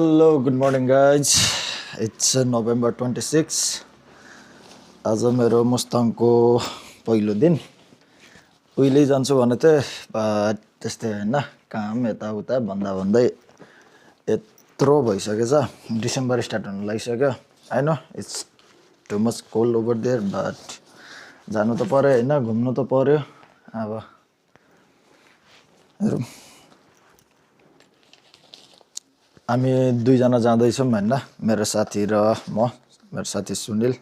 Hello, good morning guys. It's November 26. आज मेरो मुस्ताङको पहिलो दिन. उहिले जान्छु भने त त्यस्तै हैन काम यताउता भन्दै यत्रो भइसकेछ. डिसेम्बर स्टार्ट हुन लागिसक्यो. I know it's too much cold over there, but जानु त पर्यो हैन, घुम्नु त पर्यो. अब हामी दुईजना जाँदैछौँ हैन, मेरो साथी र म, मेरो साथी सुनिल.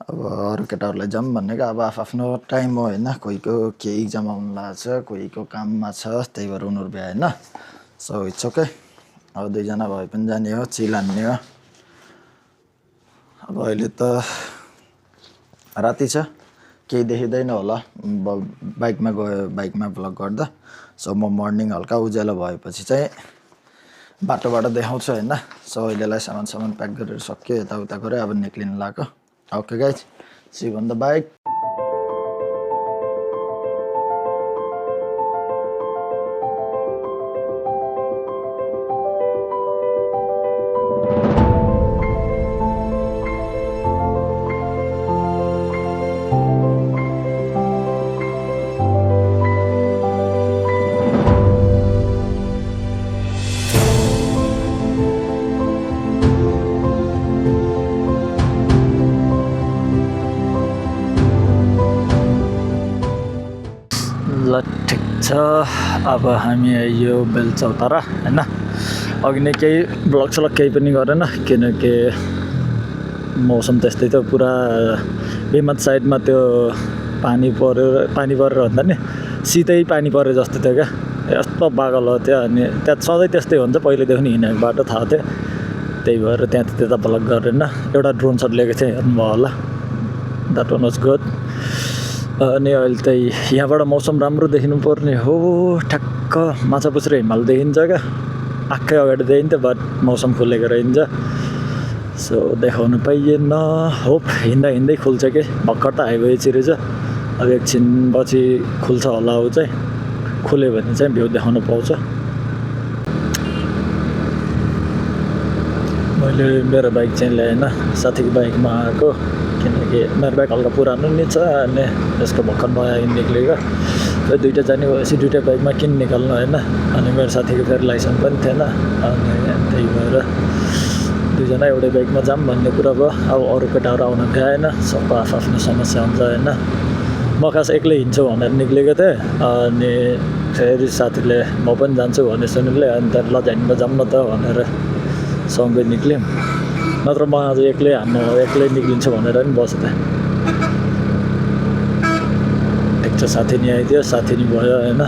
अब अरु केटाहरुलाई जाम भनेको अब आफ्नो टाइम हो हैन, कोहीको के एक्जाम आउन लाग्छ, कोहीको काममा छ, त्यही भएर उनीहरु भ्या हैन. So it's okay. अब दुईजना भए पनि जाने हो, चिल हान्ने हो. अब अहिले त राति छ, केही देखिँदैन होला बाइकमा गयो, बाइकमा भ्लग गर्दा. सो म मर्निङ हल्का उज्यालो भएपछि चाहिँ बाटोबाट देखाउँछु हैन. सो अहिलेलाई सामान प्याक गरेर सक्यो, यताउता गरे अब निक्लिन लाग्यो. Okay guys, see you on the bike. ल ठिक छ, अब हामी यो बेलचौतारा हैन. अघि नै केही ब्लग सलग केही पनि गरेन, किनकि मौसम त्यस्तै त पुरा बेमत साइडमा त्यो पानी परेर भन्दा नि सिधै पानी परे जस्तो थियो क्या. यस्तो पागल हो त्यो. अनि त्यहाँ सधैँ त्यस्तै हुन्छ, पहिलेदेखि हिँडेको बाटो थाहा थियो, त्यही भएर त्यता ब्लग गरेन. एउटा ड्रोन सट लिएको थिएँ, हेर्नुभयो होला. That one was good. अनि अहिले त यहाँबाट मौसम राम्रो देखिनु पर्ने हो. ठ्याक्क माछापुच्छ्रे हिमाल देखिन्छ क्या, आँखै अगाडि देखिन्थ्यो, बट मौसम खुलेको रहन्छ. सो देखाउनु पाइएन. होप हिँड्दै खुल्छ कि, भर्खर त हाइवे चिरेछ. अब एकछिन पछि खुल्छ होला. ऊ चाहिँ खुल्यो भने चाहिँ भ्यू देखाउन पाउँछ. मैले मेरो बाइक चाहिँ ल्याएन, साथीको बाइकमा आएको, किनकि मेरो बाइक हल्का पुरानो नि छ. अनि यसको भर्खर नयाँ निक्लेको, फेरि दुइटा जाने भएपछि दुइटा बाइकमा किन निकाल्नु होइन. अनि मेरो साथीको फेरि लाइसेन्स पनि थिएन, अनि त्यही भएर दुईजना एउटै बाइकमा जाऊँ भन्ने कुरा भयो. अब अरू केटाहरू आउन भ्याएन, सबको आफ्नो समस्या हुन्छ होइन. म खास एक्लै हिँड्छु भनेर निक्लेको थिएँ, अनि फेरि साथीले म पनि जान्छु भने सुनिले, अनि त्यहाँदेखि ल झ्याङमा जाऊँ न त भनेर सँगै निक्ल्यौँ. नत्र म आज एक्लै निक्लिन्छु भनेर नि बसेँ. ठिक छ, साथी नि आइदियो, साथी नि भयो होइन.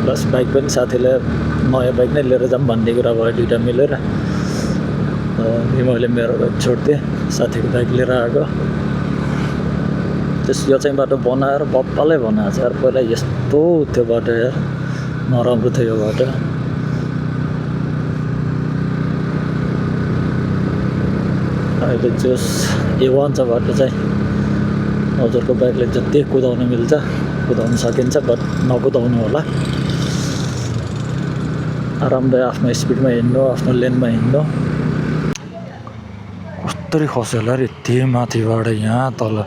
प्लस बाइक पनि साथीले नयाँ बाइक नै लिएर जाऊँ भन्ने कुरा भयो, दुइटा मिलेर. अनि मैले मेरो बाइक छोडिदिएँ, साथीको बाइक लिएर आएको. यो चाहिँ बाटो बनाएर बप्पालै बनाएको छ यार. पहिला यस्तो थियो बाटो यार, नराम्रो थियो यो बाटो. अहिले जोस A1 छ बाटो चाहिँ. हजुरको बाइकले जति कुदाउन मिल्छ कुदाउन सकिन्छ, बट नकुदाउनु होला. आरामले आफ्नो स्पिडमा हिँड्नु, आफ्नो लेनमा हिँड्नु. कस्तरी खस्यो होला रे त्यही माथिबाट यहाँ तल.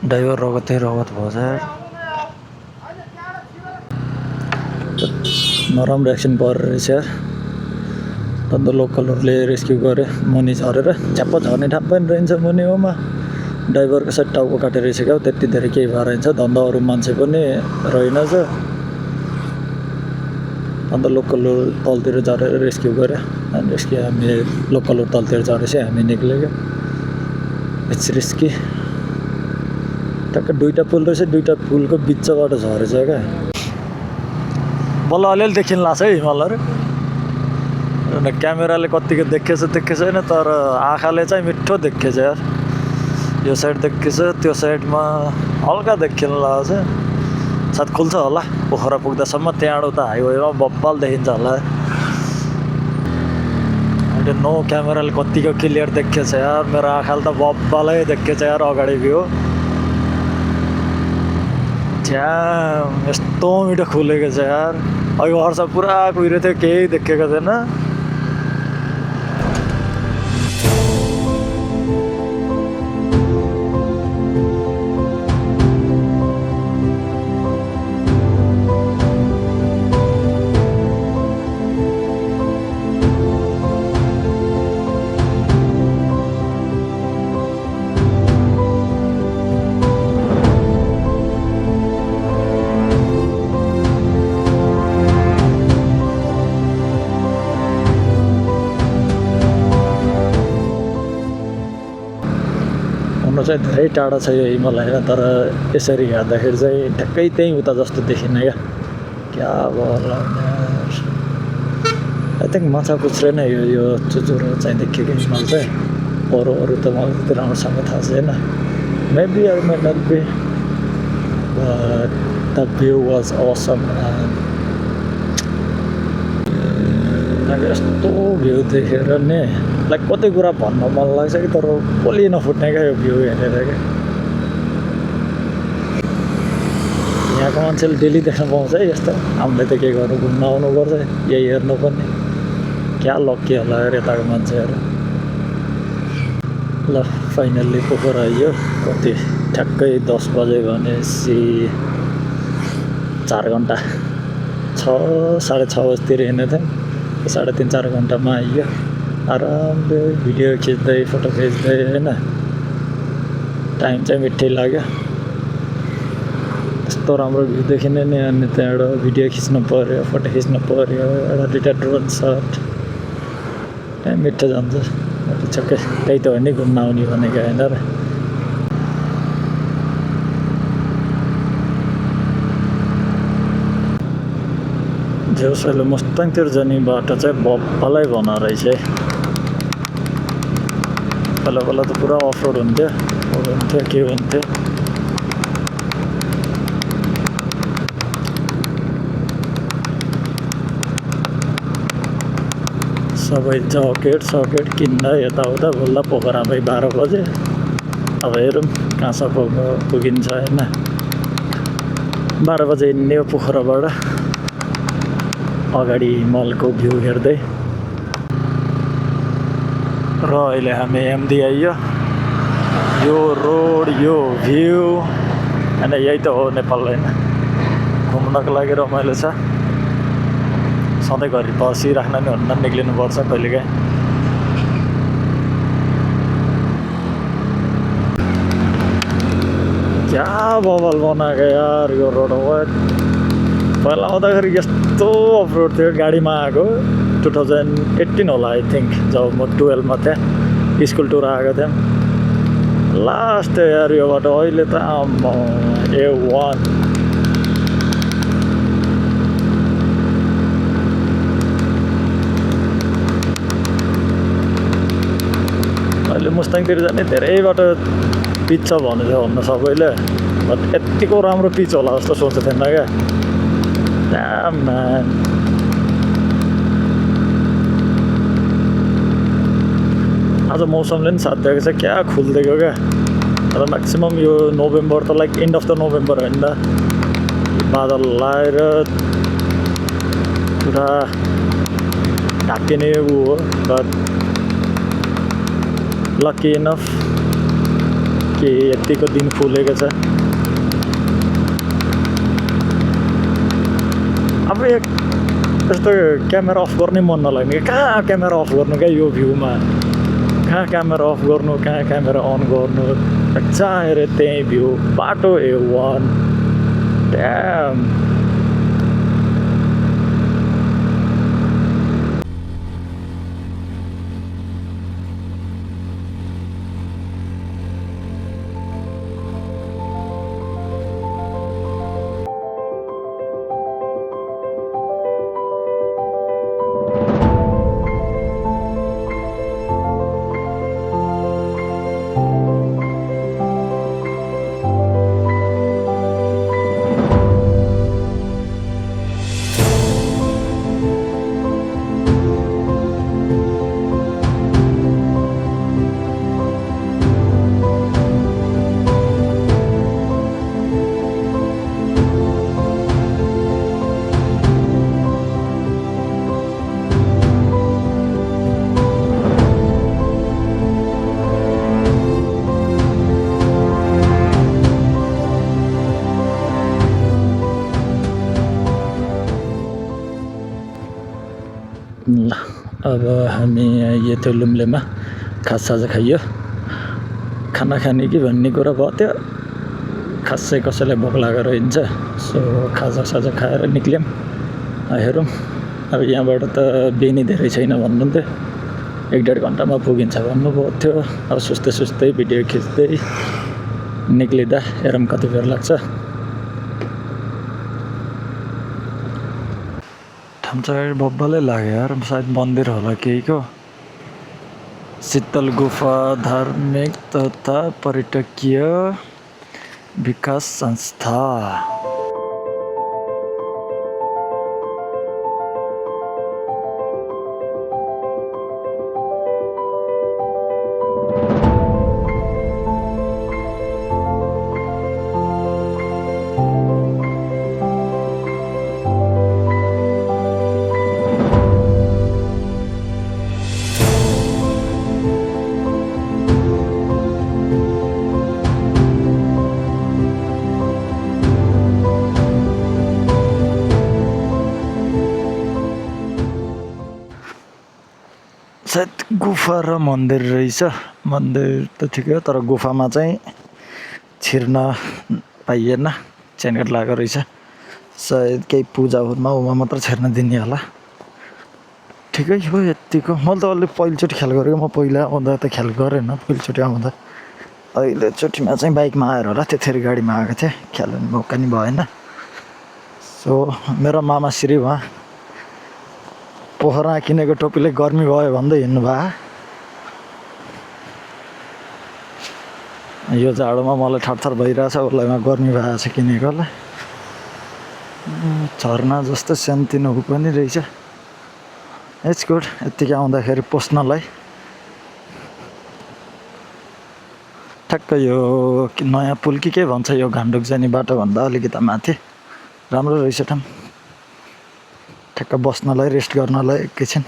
ड्राइभर रगतै रगत भएछ. नराम्रो एक्सिडेन्ट परेर रहेछ यार. अन्त लोकलहरूले रेस्क्यु गरे, मुनि झरेर च्याप्प झर्ने ठाउँ पनि रहन्छ मुनि होमा. ड्राइभरको साइड टाउको काटेर रहेछ क्या, त्यति धेरै केही भएर रहन्छ. धन्दा अरू मान्छे पनि रहेनछ. अन्त लोकलहरू तलतिर झरेर रेस्क्यु गरे. अनि रेस्क्यु हामी लोकलहरू तलतिर झरेपछि हामी निक्ल्यो. It's risky. टक्क दुईवटा पुल रहेछ, दुईवटा पुलको बिचबाट झरेछ क्या. बल्ल अलिअलि देखिन लाग्छ है हिमालहरू. क्यामेराले कतिको देखेछ छैन, तर आँखाले चाहिँ मिठो देखेछ यार. यो साइड देखेछ, त्यो साइडमा हल्का देखिन लाग्छ. सायद खुल्छ होला पोखरा पुग्दासम्म. त्यहाँबाट उता हाइवेमा बब्बाल देखिन्छ होला. अहिले नो क्यामेराले कतिको क्लियर देखेछ यार. मेरो आँखाले त बब्बालै देखेछ यार अगाडि भ्यू. ड्याम यस्तो मिठो खुलेको छ यार। अघि वर्ष पुरा कुहिरो थियो, केही देखेको थिएन। हुन चाहिँ धेरै टाढा छ यो हिमाल होइन, तर यसरी हेर्दाखेरि चाहिँ ठ्याक्कै त्यहीँ उता जस्तो देखिन्न क्या भयो आई थिङ्क माछापुच्छ्रे नै यो चुचुरो चाहिँ देखिएको हिमाल चाहिँ। अरू त मलाई त्यति राम्रोसँग थाहा छैन। Maybe I may not be, but the view was awesome। यस्तो भ्यू देखेर नि लाइक कति कुरा भन्न मन लाग्छ कि, तर बोली नफुट्ने क्या यो भ्यू हेरेर क्या। यहाँको मान्छेले डेली देख्न पाउँछ है यस्तो। हामीले त के गर्नु, घुम्न आउनुपर्छ यही हेर्नु पर्ने। क्या लक्की होला यार यताको मान्छेहरू। ल फाइनल्ली पोखरा आइयो। कति ठ्याक्कै 10 बजे भनेपछि 4 घन्टा, 6-6:30 बजीतिर हिँडेको थियौँ। 3.5-4 घन्टामा आइयो आरामले भिडियो खिच्दै फोटो खिच्दै होइन। टाइम चाहिँ मिठै लाग्यो। यस्तो राम्रो भ्यू देखिने नि, अनि त्यहाँबाट भिडियो खिच्नु पऱ्यो, फोटो खिच्नु पऱ्यो, एउटा 2टा ड्रोन सट। टाइम मिठो जान्छ। छक्कै त्यही त हो नि घुम्न आउने भनेको होइन र। जेउसले मुस्ताङतिर जाने बाटो चाहिँ बब्बालाई बना रहेछ है। पहिला त पुरा अफ रोड हुन्थ्यो के हुन्थ्यो। सबै जकेट किन्दा यताउता बोल्दा पोखरामै 12 बजे। अब हेरौँ कहाँसम्म पुगिन्छ होइन। 12 बजे हिँड्ने हो पोखराबाट, अगाडि हिमालको भ्यू हेर्दै। र अहिले हामी एमडी आइयो। यो रोड, यो भ्यू होइन, यही त हो नेपाल होइन। घुम्नको लागि रमाइलो छ। सधैँभरि बसिराख्न नि हुन्न, निक्लिनुपर्छ कहिलेकाहीँ। क्या बबल बनाएको यार यो रोड। पहिला आउँदाखेरि यस्तो अफ रोड थियो, गाडीमा आएको 2018 होला आई थिङ्क, जब म 12 मा थिएँ, स्कुल टुर आएको थियौँ। लास्ट यार यो बाटो। अहिले त A1 अहिले मुस्ताङतिर जाने धेरै बाटो पिच छ भन्न सबैले, बट यत्तिको राम्रो पिच होला जस्तो सोचेको थिएन क्या। Damn man। आज मौसमले पनि साथ दिएको छ, क्या खुल्दिएको क्या। र म्याक्सिमम् यो नोभेम्बर त like and of the November होइन त, बादल लाएर पुरा ढाकिने ऊ हो। बट लकी इनफ कि यतिको दिन फुलेको छ। अब यस्तो क्यामेरा अफ गर्ने मन नलाग्ने। कहाँ क्यामेरा अफ गर्नु क्या यो भ्यूमा, कहाँ क्यामेरा अफ गर्नु, कहाँ क्यामेरा अन गर्नु। जहाँ हेऱ्यो त्यहीँ भ्यू, बाटो A1। ड्याम। अब हामी यो थुलुम्लेमा खाजासाजा खाइयो खाना खाने कि भन्ने कुरा भयो त्यो खासै कसैलाई भोक लागेर हिँड्छ सो खाजासाजा खाएर निक्ल्यौँ हेरौँ अब यहाँबाट त बेनी धेरै छैन भन्नुहुन्थ्यो 1-1.5 घन्टामा पुगिन्छ भन्नुभएको थियो अब सुस्तै सुस्तै भिडियो खिच्दै निक्लिँदा हेरौँ कति बेर लाग्छ ठाउँ चाहिँ बब्बलै लाग्यो यार सायद मन्दिर होला केहीको शीतल गुफा धार्मिक तथा पर्यटकीय विकास संस्था सायद गुफा र मन्दिर रहेछ मन्दिर त ठिकै हो तर गुफामा चाहिँ छिर्न पाइएन चेनगेट लागेको रहेछ सायद केही पूजामा मात्र छिर्न दिने होला ठिकै हो यतिको मैले त अलि पहिलोचोटि ख्याल गरेको म पहिला आउँदा त ख्याल गरेन पहिलोचोटि आउँदा अहिलेचोटिमा चाहिँ बाइकमा आएर होला त्यतिखेर गाडीमा आएको थिएँ ख्याल हुने मौका नि भएन सो मेरो मामाश्री उहाँ पोखरमा किनेको टोपीले गर्मी भयो भन्दै हिँड्नु भयो यो जाडोमा मलाई थरथर भइरहेछ उसलाई गर्मी भएको छ किनेकोलाई झर्ना जस्तो सानोतिनो पनि रहेछ इट्स गुड यत्तिकै आउँदाखेरि पस्नलाई ठ्याक्क यो नयाँ पुल कि के भन्छ यो घान्डुक जाने बाटोभन्दा अलिकति माथि राम्रो रहेछ ठाउँ ठ्याक्क बस्नलाई रेस्ट गर्नलाई एकैछिन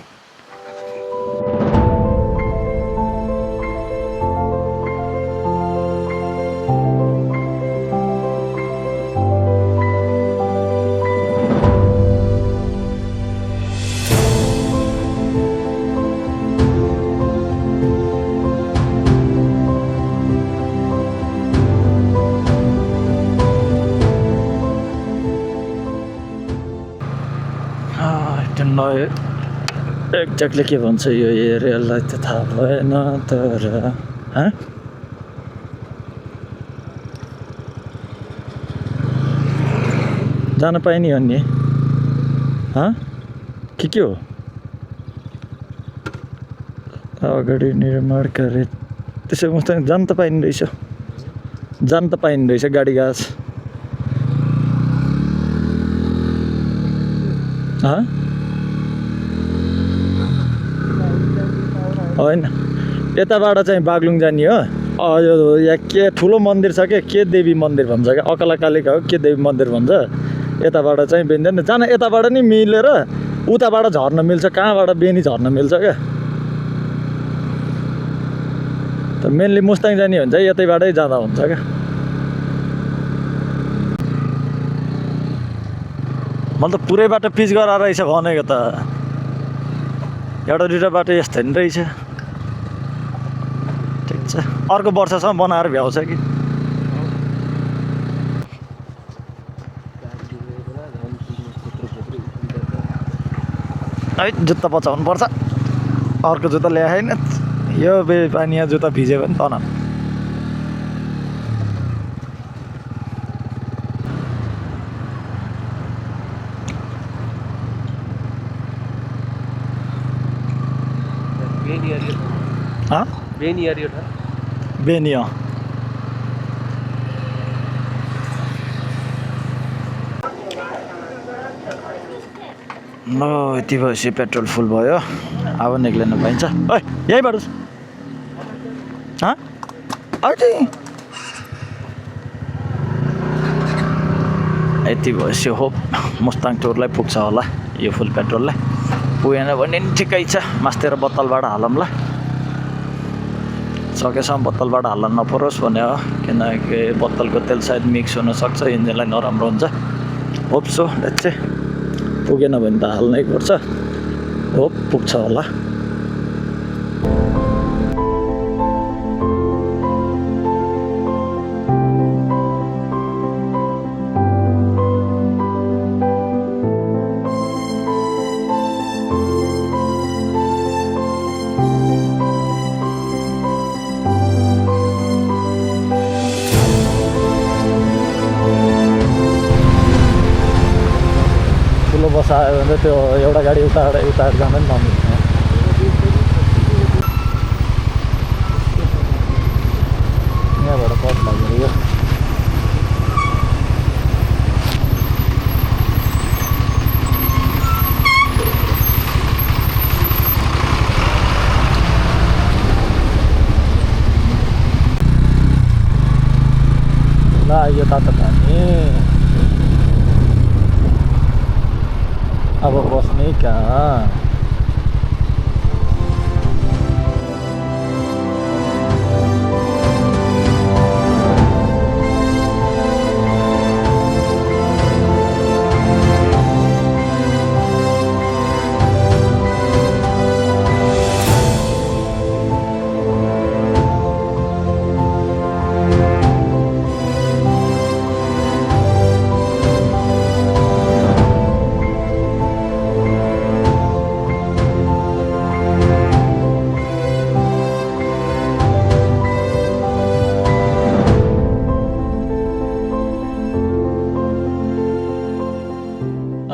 एक्ज्याक्टली के भन्छ यो एरियालाई त थाहा भएन तर जान पाइने हो नि के हो अगाडि निर्माण कार्य त्यसो मुस्ताङ जान त पाइने रहेछ गाडी गाछ होइन यताबाट चाहिँ बागलुङ जाने हो यो यहाँ के ठुलो मन्दिर छ के देवी मन्दिर भन्छ क्या अकला कालिका हो के देवी मन्दिर भन्छ यताबाट चाहिँ बेन्दैन जान यताबाट नि मिलेर उताबाट झर्न मिल्छ कहाँबाट बेनी झर्न मिल्छ क्या त मेनली मुस्ताङ जाने हुन्छ यतैबाटै जाँदा हुन्छ क्या मैले त पुरै बाटो पिच गराएर रहेछ भनेको त एउटा दुईवटा बाटो यस्तो नि रहेछ ठिक छ अर्को वर्षसम्म बनाएर भ्याउँछ कि है जुत्ता बचाउनु पर्छ अर्को जुत्ता ल्याएन यो पानी जुत्ता भिज्यो भने तन बेनी ल यति भएपछि पेट्रोल फुल भयो अब निक्लिन पाइन्छ ओइ यहीँबाट यति भएपछि होप मुस्ताङ टुरलाई पुग्छ होला यो फुल पेट्रोललाई पुगेन भने नि ठिकै छ मास्तिर बोतलबाट हालौँला सकेसम्म बोतलबाट हाल्न नपरोस् भने हो किनकि बोतलको तेल सायद मिक्स हुनसक्छ इन्जिनलाई नराम्रो हुन्छ होप सो लेट्स से पुगेन भने त हाल्नै पर्छ होप पुग्छ होला बस आयो भने त्यो एउटा गाडी उता जाँदा पनि नमिल्ने यहाँबाट पट लागेर यो ला यो तातो पानी अब बस्ने कहाँ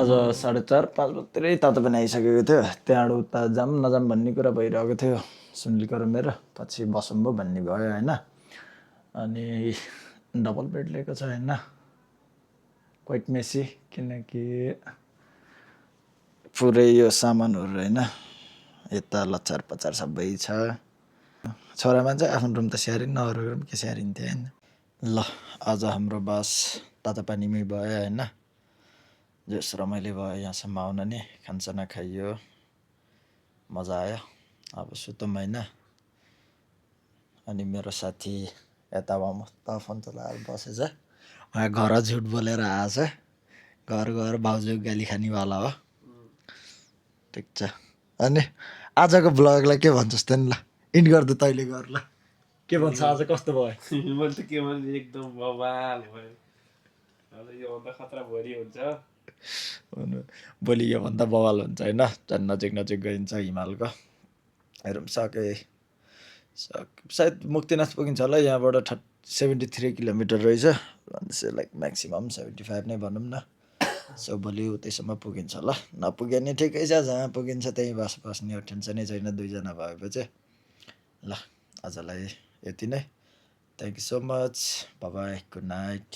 आज 4:30-5 बजीतिरै तातो पनि आइसकेको थियो त्यहाँबाट उता जाम नजाम भन्ने कुरा भइरहेको थियो सुनिलको र मेरो पछि बसौँ भयो भन्ने भयो होइन अनि डबल बेड लिएको छ होइन क्वाइट मेसी किनकि पुरै यो सामानहरू होइन यता लचार पचार सबै छ छोरा मान्छे आफ्नो रुम त स्याहारिन्न अरू रुम के स्याहारिन्थ्यो होइन ल आज हाम्रो बास तातो पानीमै भयो होइन जस रमाइलो भयो यहाँसम्म आउन नि खानसाना खाइयो मजा आयो अब सुतौँ होइन अनि मेरो साथी यता मस्त फोन चलाएर बसेछ उहाँ घर झुट बोलेर आएछ घर गएर भाउजू गाली खानेवाला हो ठिक छ अनि आजको ब्लगलाई के भन्छस् त नि ल इन्ड गर्दा तैँले गर ल के भन्छ आज कस्तो भयो मैले त के भने एकदम बवाल भयो अब योभन्दा खतरा भरि हुन्छ भोलि योभन्दा बवाल हुन्छ होइन झन् नजिक गइन्छ हिमालको हेरौँ सायद मुक्तिनाथ पुगिन्छ होला यहाँबाट 73 किलोमिटर रहेछ लाइक म्याक्सिमम् 75 नै भनौँ न सो भोलि उतैसम्म पुगिन्छ होला नपुगे नि ठिकै छ जहाँ पुगिन्छ त्यहीँ बस्ने टेन्सनै छैन दुईजना भएपछि ल आजलाई यति नै thank you so much by good night